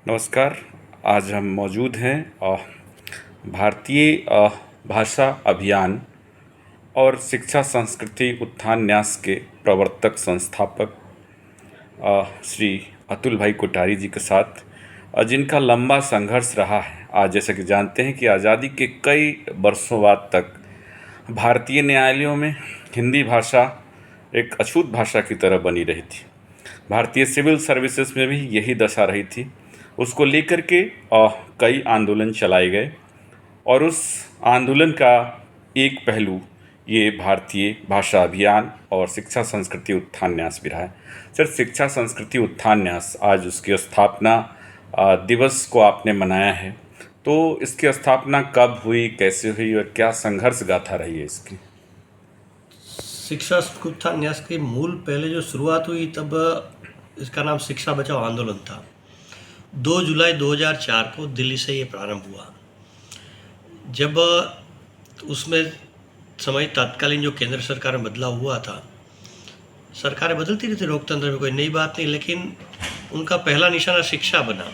नमस्कार। आज हम मौजूद हैं भारतीय भाषा अभियान और शिक्षा संस्कृति उत्थान न्यास के प्रवर्तक संस्थापक श्री अतुल भाई कोठारी जी के साथ, जिनका लंबा संघर्ष रहा है। आज जैसा कि जानते हैं कि आज़ादी के कई वर्षों बाद तक भारतीय न्यायालयों में हिंदी भाषा एक अछूत भाषा की तरह बनी रही थी। भारतीय सिविल सर्विसेज में भी यही दशा रही थी। उसको लेकर के कई आंदोलन चलाए गए और उस आंदोलन का एक पहलू ये भारतीय भाषा अभियान और शिक्षा संस्कृति उत्थान न्यास भी रहा है। सर, शिक्षा संस्कृति उत्थान न्यास, आज उसकी स्थापना दिवस को आपने मनाया है, तो इसकी स्थापना कब हुई, कैसे हुई और क्या संघर्ष गाथा रही है इसकी? शिक्षा संस्कृति उत्थान न्यास की मूल पहले जो शुरुआत हुई तब इसका नाम शिक्षा बचाओ आंदोलन था। 2 जुलाई 2004 को दिल्ली से ये प्रारंभ हुआ। जब उसमें समय तत्कालीन जो केंद्र सरकार में बदलाव हुआ था, सरकारें बदलती रहती, लोकतंत्र में कोई नई बात नहीं, लेकिन उनका पहला निशाना शिक्षा बना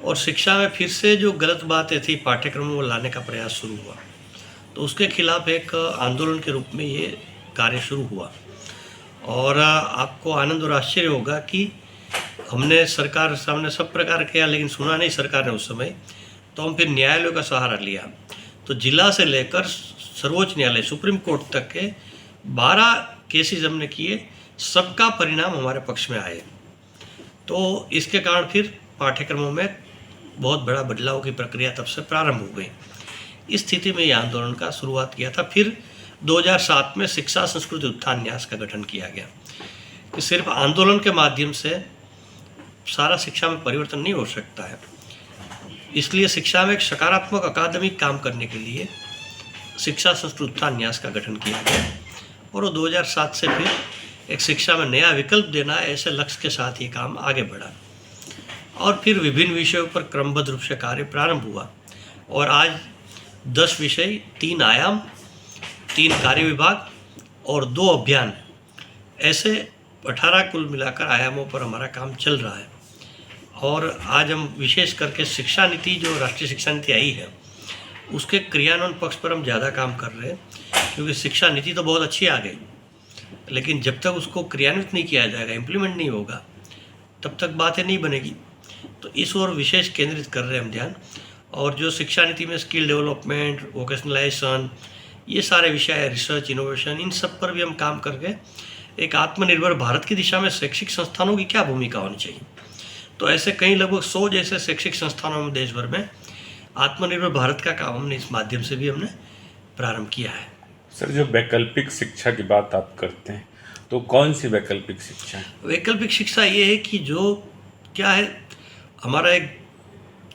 और शिक्षा में फिर से जो गलत बातें थी पाठ्यक्रम में वो लाने का प्रयास शुरू हुआ। तो उसके खिलाफ एक आंदोलन के रूप में ये कार्य शुरू हुआ। और आपको आनंद और आश्चर्य होगा कि हमने सरकार सामने सब प्रकार किया, लेकिन सुना नहीं सरकार ने उस समय। तो हम फिर न्यायालयों का सहारा लिया। तो जिला से लेकर सर्वोच्च न्यायालय, सुप्रीम कोर्ट तक के 12 केसेस हमने किए, सबका परिणाम हमारे पक्ष में आए। तो इसके कारण फिर पाठ्यक्रमों में बहुत बड़ा बदलाव की प्रक्रिया तब से प्रारंभ हो गई। इस स्थिति में यह आंदोलन का शुरुआत किया था। फिर 2007 में शिक्षा संस्कृति उत्थान न्यास का गठन किया गया कि सिर्फ आंदोलन के माध्यम से सारा शिक्षा में परिवर्तन नहीं हो सकता है। इसलिए शिक्षा में एक सकारात्मक अकादमिक काम करने के लिए शिक्षा संस्कृति उत्थान न्यास का गठन किया गया और वो 2007 से फिर एक शिक्षा में नया विकल्प देना, ऐसे लक्ष्य के साथ ये काम आगे बढ़ा और फिर विभिन्न विषयों पर क्रमबद्ध रूप से कार्य प्रारंभ हुआ। और आज 10 विषय, 3 आयाम, 3 कार्य विभाग और 2 अभियान, ऐसे 18 कुल मिलाकर आयामों पर हमारा काम चल रहा है। और आज हम विशेष करके शिक्षा नीति, जो राष्ट्रीय शिक्षा नीति आई है, उसके क्रियान्वयन पक्ष पर हम ज़्यादा काम कर रहे हैं, क्योंकि शिक्षा नीति तो बहुत अच्छी आ गई, लेकिन जब तक उसको क्रियान्वित नहीं किया जाएगा, इम्प्लीमेंट नहीं होगा, तब तक बातें नहीं बनेगी। तो इस ओर विशेष केंद्रित कर रहे हैं हम ध्यान। और जो शिक्षा नीति में स्किल डेवलपमेंट, वोकेशनलाइजेशन, ये सारे विषय है, रिसर्च, इनोवेशन, इन सब पर भी हम काम करके एक आत्मनिर्भर भारत की दिशा में शैक्षिक संस्थानों की क्या भूमिका होनी चाहिए। तो ऐसे कई लगभग 100 जैसे शैक्षिक संस्थानों में देश भर में आत्मनिर्भर भारत का काम हमने इस माध्यम से भी हमने प्रारंभ किया है। सर, जो वैकल्पिक शिक्षा की बात आप करते हैं, तो कौन सी वैकल्पिक शिक्षा है? वैकल्पिक शिक्षा ये है कि जो क्या है, हमारा एक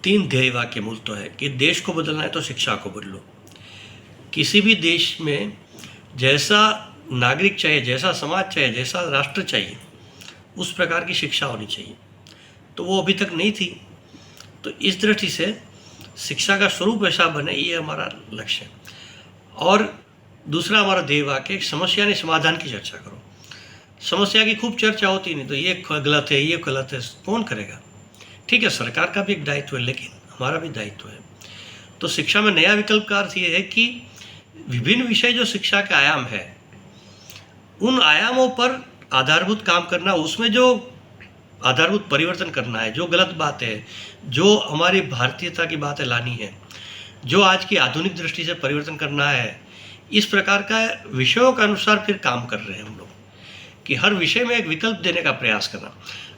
3 ध्येय वाक्य मूल तो है कि देश को बदलना है तो शिक्षा को बदलो। किसी भी देश में जैसा नागरिक चाहिए, जैसा समाज चाहिए, जैसा राष्ट्र चाहिए, उस प्रकार की शिक्षा होनी चाहिए। तो वो अभी तक नहीं थी। तो इस दृष्टि से शिक्षा का स्वरूप ऐसा बने, ये हमारा लक्ष्य है। और दूसरा हमारा ध्येय वाक्य, समस्या नहीं समाधान की चर्चा करो। समस्या की खूब चर्चा होती नहीं, तो ये गलत है, ये गलत है, कौन करेगा? ठीक है, सरकार का भी एक दायित्व है, लेकिन हमारा भी दायित्व है। तो शिक्षा में नया विकल्प का अर्थ ये है कि विभिन्न विषय जो शिक्षा के आयाम है, उन आयामों पर आधारभूत काम करना, उसमें जो आधारभूत परिवर्तन करना है, जो गलत बात है, जो हमारी भारतीयता की बातें लानी है, जो आज की आधुनिक दृष्टि से परिवर्तन करना है, इस प्रकार का विषयों के अनुसार फिर काम कर रहे हैं हम लोग कि हर विषय में एक विकल्प देने का प्रयास करना।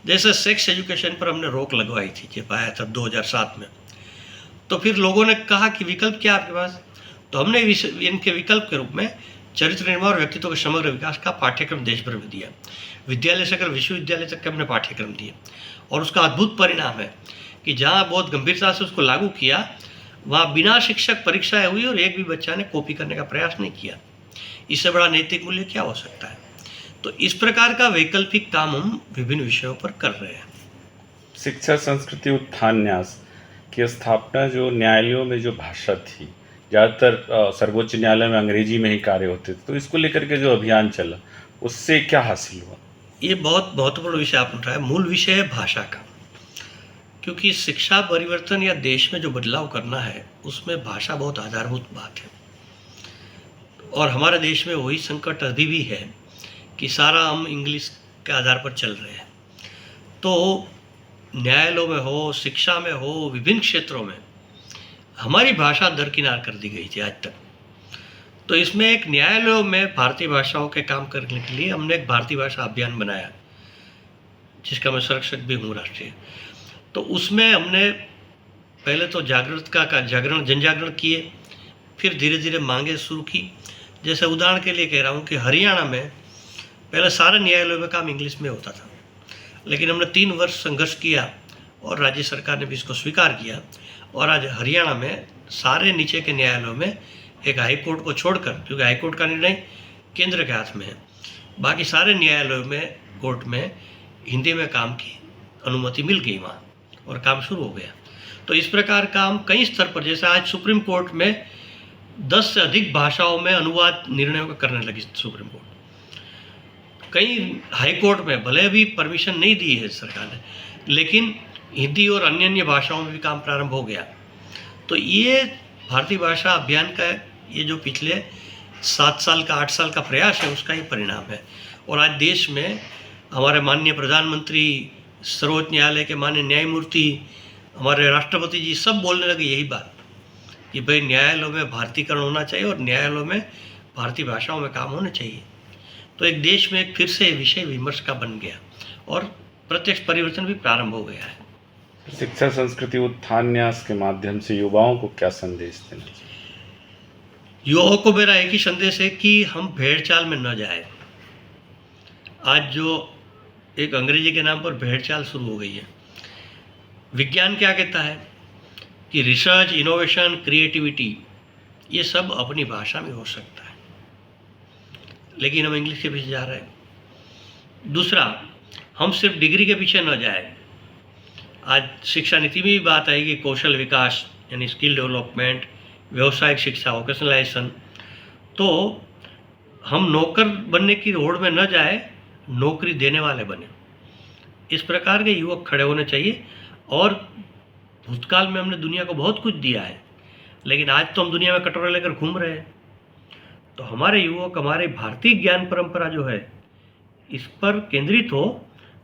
जैसे सेक्स एजुकेशन पर हमने रोक लगवाई थी जब आया था 2007 में, तो फिर लोगों ने कहा कि विकल्प क्या आपके पास? तो हमने इनके विकल्प के रूप में चरित्र निर्माण और व्यक्तित्व के समग्र विकास का पाठ्यक्रम देश भर में दिया। विद्यालय से लेकर विश्वविद्यालय तक के हमने पाठ्यक्रम दिए और उसका अद्भुत परिणाम है कि जहाँ बहुत गंभीरता से उसको लागू किया, वहाँ बिना शिक्षक परीक्षाएं हुई और एक भी बच्चा ने कॉपी करने का प्रयास नहीं किया। इससे बड़ा नैतिक मूल्य क्या हो सकता है? तो इस प्रकार का वैकल्पिक काम हम विभिन्न विषयों पर कर रहे हैं। शिक्षा संस्कृति उत्थान न्यास की स्थापना, जो न्यायालयों में जो भाषा थी, ज़्यादातर सर्वोच्च न्यायालय में अंग्रेजी में ही कार्य होते थे, तो इसको लेकर के जो अभियान चला, उससे क्या हासिल हुआ? ये बहुत महत्वपूर्ण विषय आपने उठाया। मूल विषय है भाषा का। क्योंकि शिक्षा परिवर्तन या देश में जो बदलाव करना है उसमें भाषा बहुत आधारभूत बात है। और हमारे देश में वही संकट अभी भी है कि सारा हम इंग्लिश के आधार पर चल रहे हैं। तो न्यायालयों में हो, शिक्षा में हो, विभिन्न क्षेत्रों में हमारी भाषा दरकिनार कर दी गई थी आज तक। तो इसमें एक न्यायालयों में भारतीय भाषाओं के काम करने के लिए हमने एक भारतीय भाषा अभियान बनाया, जिसका मैं संरक्षक भी हूँ राष्ट्रीय। तो उसमें हमने पहले तो जन जागरण किए, फिर धीरे धीरे मांगे शुरू की। जैसे उदाहरण के लिए कह रहा हूँ कि हरियाणा में पहले सारे न्यायालयों में काम इंग्लिश में होता था, लेकिन हमने 3 वर्ष संघर्ष किया और राज्य सरकार ने भी इसको स्वीकार किया। और आज हरियाणा में सारे नीचे के न्यायालयों में एक हाई कोर्ट को छोड़कर, क्योंकि हाई कोर्ट का निर्णय केंद्र के हाथ में है, बाकी सारे न्यायालयों में, कोर्ट में हिंदी में काम की अनुमति मिल गई वहाँ और काम शुरू हो गया। तो इस प्रकार काम कई स्तर पर, जैसे आज सुप्रीम कोर्ट में 10 से अधिक भाषाओं में अनुवाद निर्णयों का करने लगी सुप्रीम कोर्ट। कई हाई कोर्ट में भले भी परमिशन नहीं दी है सरकार ने, लेकिन हिंदी और अन्य भाषाओं में भी काम प्रारंभ हो गया। तो ये भारतीय भाषा अभियान का ये जो पिछले 7 साल का 8 साल का प्रयास है, उसका ही परिणाम है। और आज देश में हमारे माननीय प्रधानमंत्री, सर्वोच्च न्यायालय के माननीय न्यायमूर्ति, हमारे राष्ट्रपति जी सब बोलने लगे यही बात कि भाई न्यायालयों में भारतीकरण होना चाहिए और न्यायालयों में भारतीय भाषाओं में काम होना चाहिए। तो एक देश में एक फिर से विषय विमर्श का बन गया और प्रत्यक्ष परिवर्तन भी प्रारंभ हो गया है। शिक्षा संस्कृति उत्थान न्यास के माध्यम से युवाओं को क्या संदेश देना चाहिए? युवाओं को मेरा एक ही संदेश है कि हम भेड़ चाल में न जाए। आज जो एक अंग्रेजी के नाम पर भेड़ चाल शुरू हो गई है, विज्ञान क्या कहता है कि रिसर्च, इनोवेशन, क्रिएटिविटी ये सब अपनी भाषा में हो सकता है, लेकिन हम इंग्लिश के पीछे जा रहे हैं। दूसरा, हम सिर्फ डिग्री के पीछे न जाए। आज शिक्षा नीति में भी बात आएगी कौशल विकास यानी स्किल डेवलपमेंट, व्यावसायिक शिक्षा, वोकेशनलाइजेशन। तो हम नौकर बनने की होड़ में न जाए, नौकरी देने वाले बने। इस प्रकार के युवक खड़े होने चाहिए। और भूतकाल में हमने दुनिया को बहुत कुछ दिया है, लेकिन आज तो हम दुनिया में कटोरे लेकर घूम रहे हैं। तो हमारे युवक हमारे भारतीय ज्ञान परंपरा जो है इस पर केंद्रित हो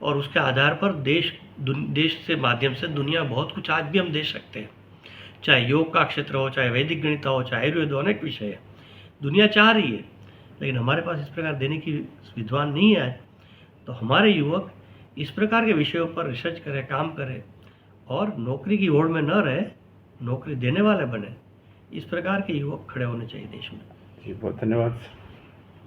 और उसके आधार पर देश से माध्यम से दुनिया बहुत कुछ आज भी हम दे सकते हैं। चाहे योग का क्षेत्र हो, चाहे वैदिक गणित हो, चाहे आयुर्वेद हो, अनेक विषय है। दुनिया चाह रही है, लेकिन हमारे पास इस प्रकार देने की विद्वान नहीं है। तो हमारे युवक इस प्रकार के विषयों पर रिसर्च करें, काम करें और नौकरी की होड़ में न रहे, नौकरी देने वाले बने। इस प्रकार के युवक खड़े होने चाहिए देश में। जी, बहुत धन्यवाद।